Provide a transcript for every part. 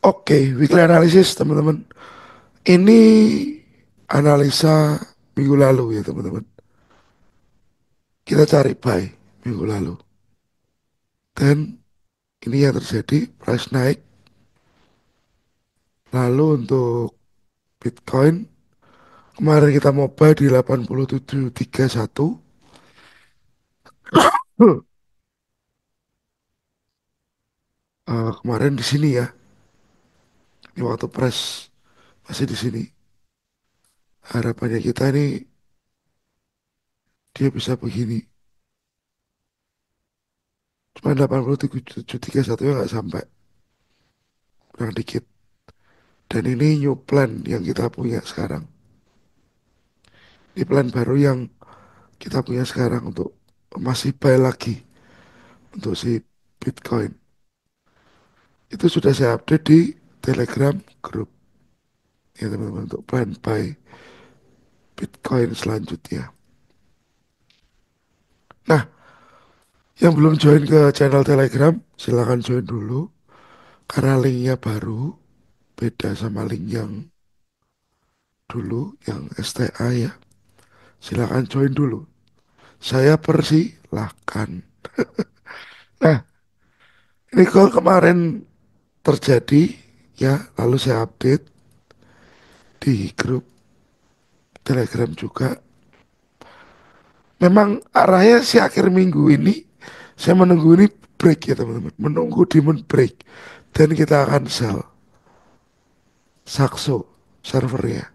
Oke, weekly analysis teman-teman. Ini analisa minggu lalu ya teman-teman. Kita cari buy minggu lalu. Dan ini yang terjadi, price naik. Lalu untuk Bitcoin, kemarin kita mau buy di 8731. Kemarin di sini ya. Ini waktu price masih di sini. Harapannya kita ini dia bisa begini. Cuma 8731 ya nggak sampai. Kurang dikit. Dan ini new plan yang kita punya sekarang. Ini plan baru yang kita punya sekarang untuk masih buy lagi untuk si Bitcoin. Itu sudah saya update di Telegram grup ya teman-teman untuk plan buy Bitcoin selanjutnya. Nah, yang belum join ke channel Telegram, silahkan join dulu karena linknya baru, beda sama link yang dulu, yang STA ya. Silahkan join dulu. Saya persilahkan. Nah, ini kalau kemarin terjadi ya, lalu saya update di grup Telegram juga. Memang arahnya si akhir minggu ini saya menunggu ini break ya teman-teman. Menunggu demon break. Dan kita akan sell Saxo servernya.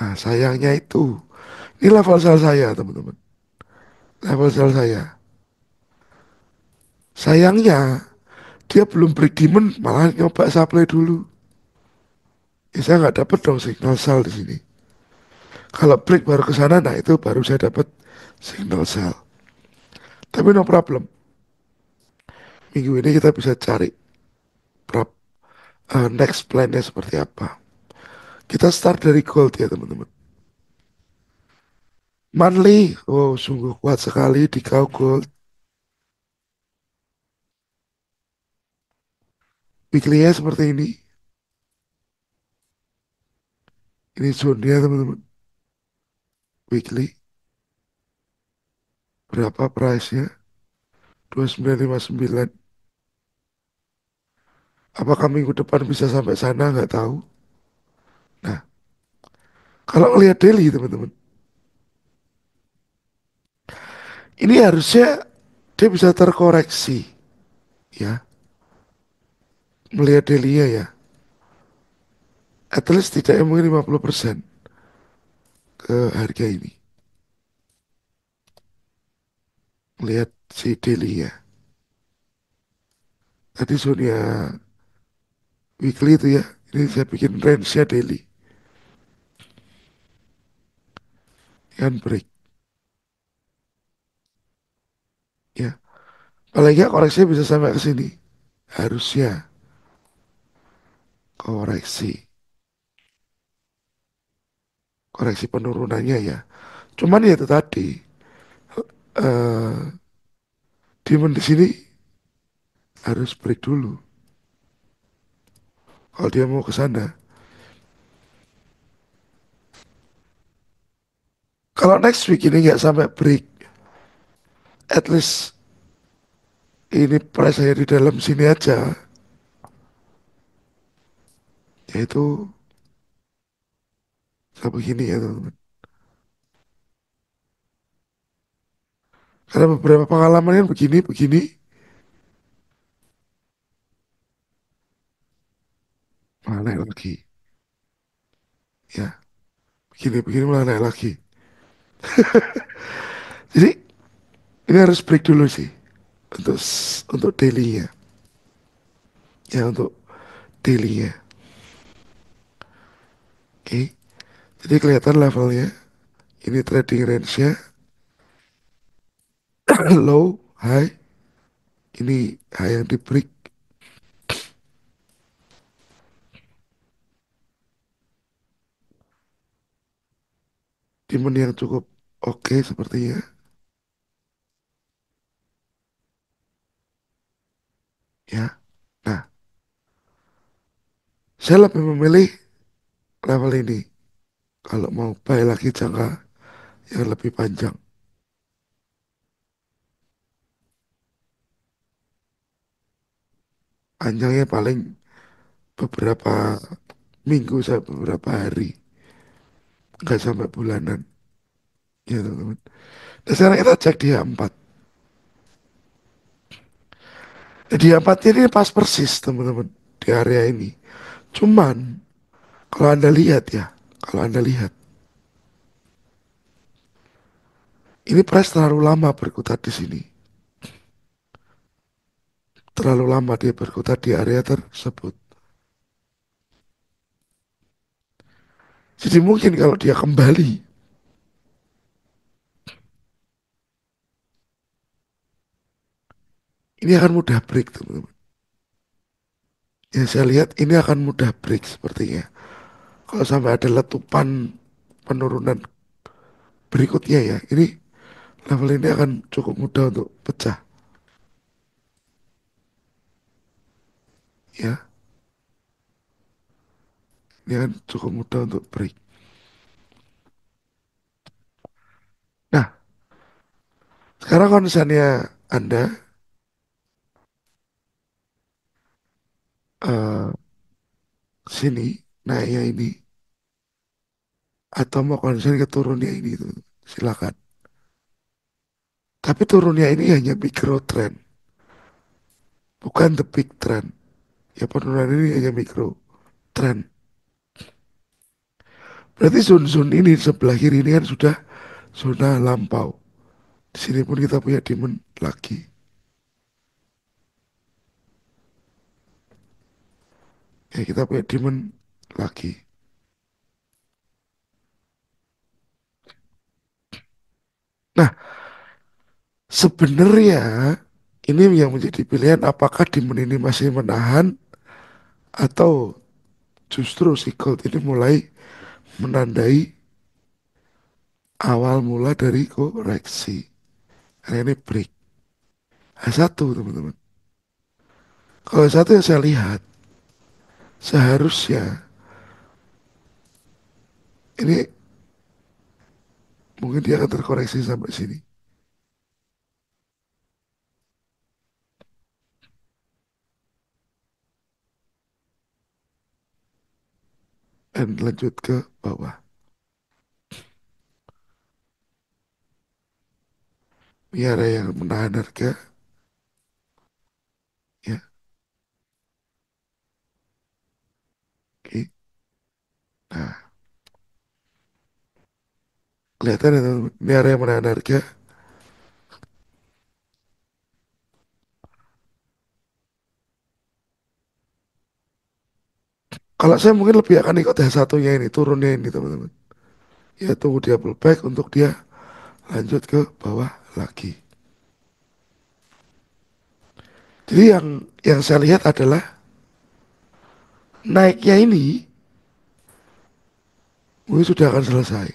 Nah sayangnya itu. Ini level sell saya teman-teman. Level sell saya. Sayangnya dia belum break demon malah nyoba supply dulu. Ya, saya nggak dapat dong signal sell di sini. Kalau break baru ke sana, nah itu baru saya dapat signal sell. Tapi no problem. Minggu ini kita bisa cari next plan-nya seperti apa. Kita start dari gold ya teman-teman. Monthly, oh sungguh kuat sekali di kau gold. Weekly-nya seperti ini. Ini zone-nya teman-teman. Weekly, berapa price-nya? 2959. Apakah minggu depan bisa sampai sana? Nggak tahu. Nah, kalau ngelihat daily teman-teman, ini harusnya dia bisa terkoreksi ya. Melihat daily-nya ya. At least tidaknya mungkin 50% ke harga ini. Melihat si daily ya. Tadi zone-nya weekly itu ya. Ini saya bikin range-nya daily. Kan break ya. Paling nggak koreksinya bisa sampai ke sini. Harusnya koreksi. Koreksi penurunannya ya. Cuman ya itu tadi. eh Demand di sini harus break dulu. Kalau dia mau ke sana. Kalau next week ini nggak sampai break. At least ini price saya di dalam sini aja. Yaitu saya begini ya teman-teman. Karena beberapa pengalaman yang begini-begini. Malah naik lagi. Ya. Begini-begini malah naik lagi. Jadi ini harus break dulu sih. Untuk daily-nya. Ya untuk daily-nya. Oke. Jadi kelihatan levelnya. Ini trading range-nya. Low, high. Ini high yang di break. Demand yang cukup oke, sepertinya. ya. Nah, saya lebih memilih level ini kalau mau buy lagi jangka yang lebih panjang. Panjangnya paling beberapa minggu sampai beberapa hari, nggak sampai bulanan, ya teman-teman. Nah, sekarang kita cek dia 4. Nah, dia 4 ini pas persis teman-teman di area ini. Cuman kalau Anda lihat ya, kalau Anda lihat, ini price terlalu lama berkutat di sini. Terlalu lama dia berkutat di area tersebut. Jadi mungkin kalau dia kembali, ini akan mudah break teman-teman. Ya saya lihat ini akan mudah break sepertinya. Kalau sampai ada letupan penurunan berikutnya ya, ini level ini akan cukup mudah untuk pecah. Ya, ini akan cukup mudah untuk break. Nah, sekarang kalau misalnya Anda eh sini naiknya ini atau mau konsen ke turunnya ini tuh, silakan. Tapi turunnya ini hanya micro trend, bukan the big trend. Ya penurunan ini hanya micro trend. Berarti zone-zone ini sebelah kiri ini kan sudah zona lampau. Di sini pun kita punya demand lagi. Ya kita punya demand lagi. Nah, sebenarnya ini yang menjadi pilihan apakah demand ini masih menahan atau justru si gold ini mulai menandai awal mula dari koreksi. Karena ini break. H1 teman-teman. Kalau satu yang saya lihat seharusnya ini mungkin dia akan terkoreksi sampai sini dan lanjut ke bawah. Ini area yang menahan harga ya. Oke. Nah, kelihatan ya teman-teman. Ini area yang menahan harga. Kalau saya mungkin lebih akan ikut H1-nya ini, turunnya ini teman-teman. Ya tunggu dia pullback untuk dia lanjut ke bawah lagi. Jadi yang saya lihat adalah naiknya ini mungkin sudah akan selesai.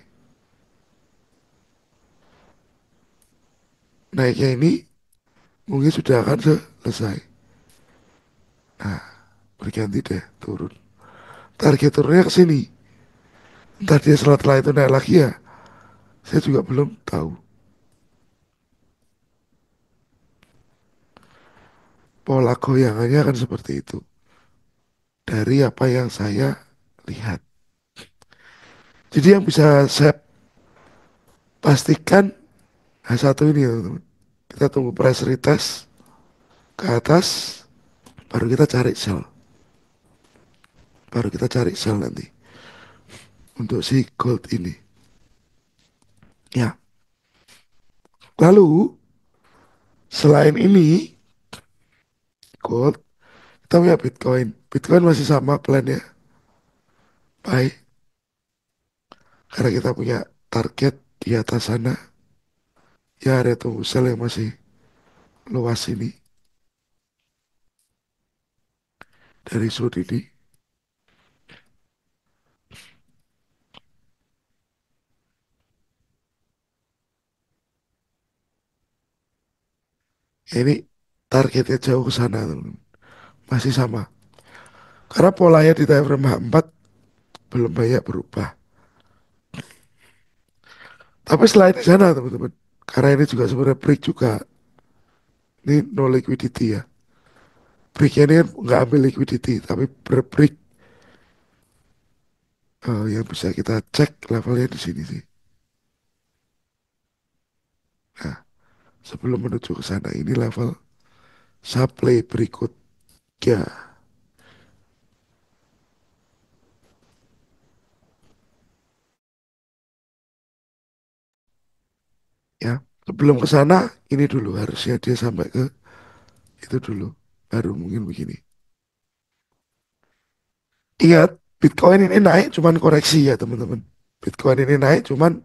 Naiknya ini mungkin sudah akan selesai. Berganti deh turun. Target turunnya ke sini. Entah dia setelah itu naik lagi ya. Saya juga belum tahu. Pola goyangannya akan seperti itu. Dari apa yang saya lihat. Jadi yang bisa saya pastikan H1 ini ya teman-teman. Kita tunggu price retest ke atas. Baru kita cari sell. Baru kita cari sell nanti. Untuk si gold ini. Ya. Lalu selain ini gold. Kita punya Bitcoin. Bitcoin masih sama plannya. Baik. Karena kita punya target di atas sana. Ya ada tunggu sell yang masih luas ini. Dari sudut ini. Ya, ini targetnya jauh ke sana teman. masih sama. Karena polanya di time frame H4 belum banyak berubah. Tapi selain di sana teman-teman, karena ini juga sebenarnya break juga. Ini no liquidity ya. Breaknya ini kan nggak ambil liquidity, tapi break yang bisa kita cek levelnya di sini sih. Nah, sebelum menuju ke sana ini level supply berikutnya ya. Sebelum ke sana ini dulu harusnya dia sampai ke itu dulu. Baru mungkin begini. Ingat, Bitcoin ini naik cuman koreksi ya teman-teman. Bitcoin ini naik cuman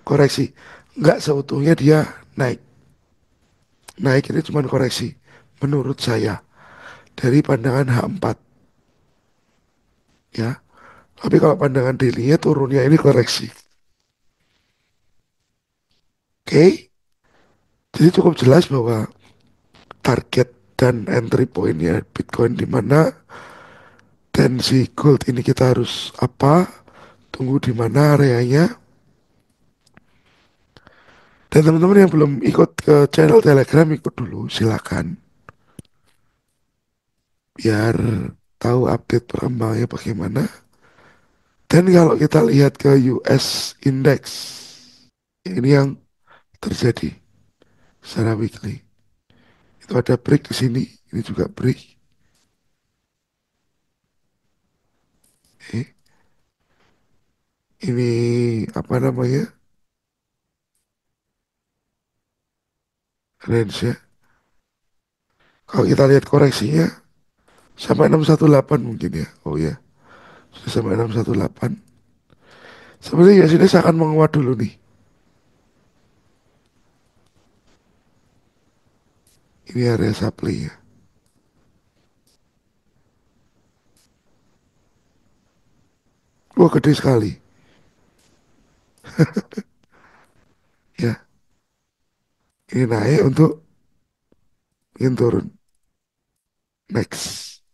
koreksi. Nggak seutuhnya dia naik. Naik ini cuman koreksi. Menurut saya. Dari pandangan H4 ya. Tapi kalau pandangan daily-nya turunnya ini koreksi. Oke. Jadi cukup jelas bahwa target dan entry pointnya Bitcoin di mana dan si gold ini kita harus apa? Tunggu di mana areanya. Dan teman-teman yang belum ikut ke channel Telegram ikut dulu silakan biar tahu update perkembangannya bagaimana. Dan kalau kita lihat ke US Index, ini yang terjadi secara weekly. Itu ada break di sini, ini juga break. Eh, ini apa namanya? Range ya. Kalau kita lihat koreksinya sampai 618 mungkin ya. Oh ya, sudah sampai 618. Sebenarnya US Index akan menguat dulu nih. Ini area supply ya. Wah gede sekali. Ya, ini naik untuk ingin turun. Next,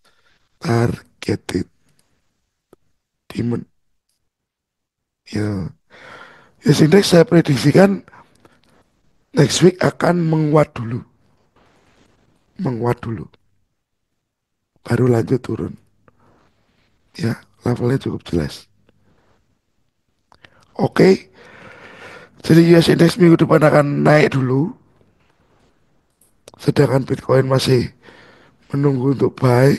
targeted demand. Ya, US Index saya prediksikan next week akan menguat dulu. Menguat dulu. Baru lanjut turun. Ya, levelnya cukup jelas. Oke, jadi US Index minggu depan akan naik dulu. Sedangkan Bitcoin masih menunggu untuk buy.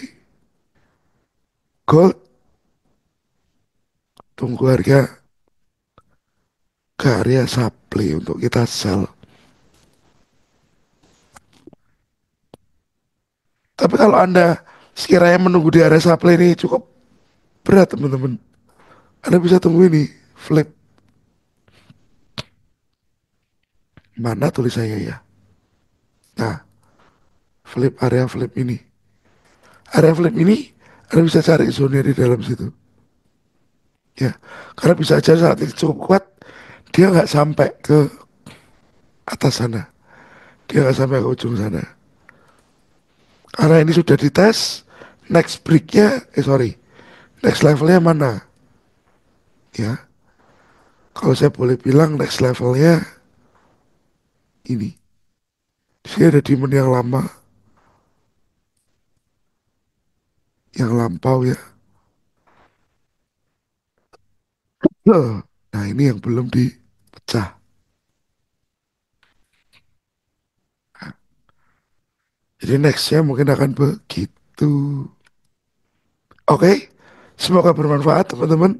Gold tunggu harga ke area supply untuk kita sell. Tapi kalau Anda sekiranya menunggu di area supply ini cukup berat teman-teman. Anda bisa tunggu ini flip. Mana tulisannya ya? Nah, flip area flip ini. Area flip ini Anda bisa cari zone di dalam situ. Ya, karena bisa aja saat ini cukup kuat dia nggak sampai ke atas sana. Dia nggak sampai ke ujung sana. Karena ini sudah dites, next breaknya, sorry, next levelnya mana? Ya, kalau saya boleh bilang next levelnya ini. Di sini ada demand yang lama, yang lampau ya. Loh, nah ini yang belum dipecah. Jadi nextnya mungkin akan begitu. Oke, semoga bermanfaat teman-teman.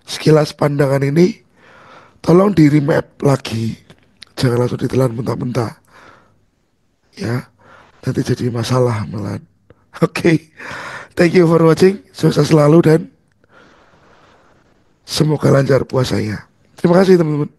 Sekilas pandangan ini, tolong di remap lagi. Jangan langsung ditelan mentah-mentah. Ya, nanti jadi masalah malahan. Oke, thank you for watching. Sukses selalu dan semoga lancar puasanya. Terima kasih teman-teman.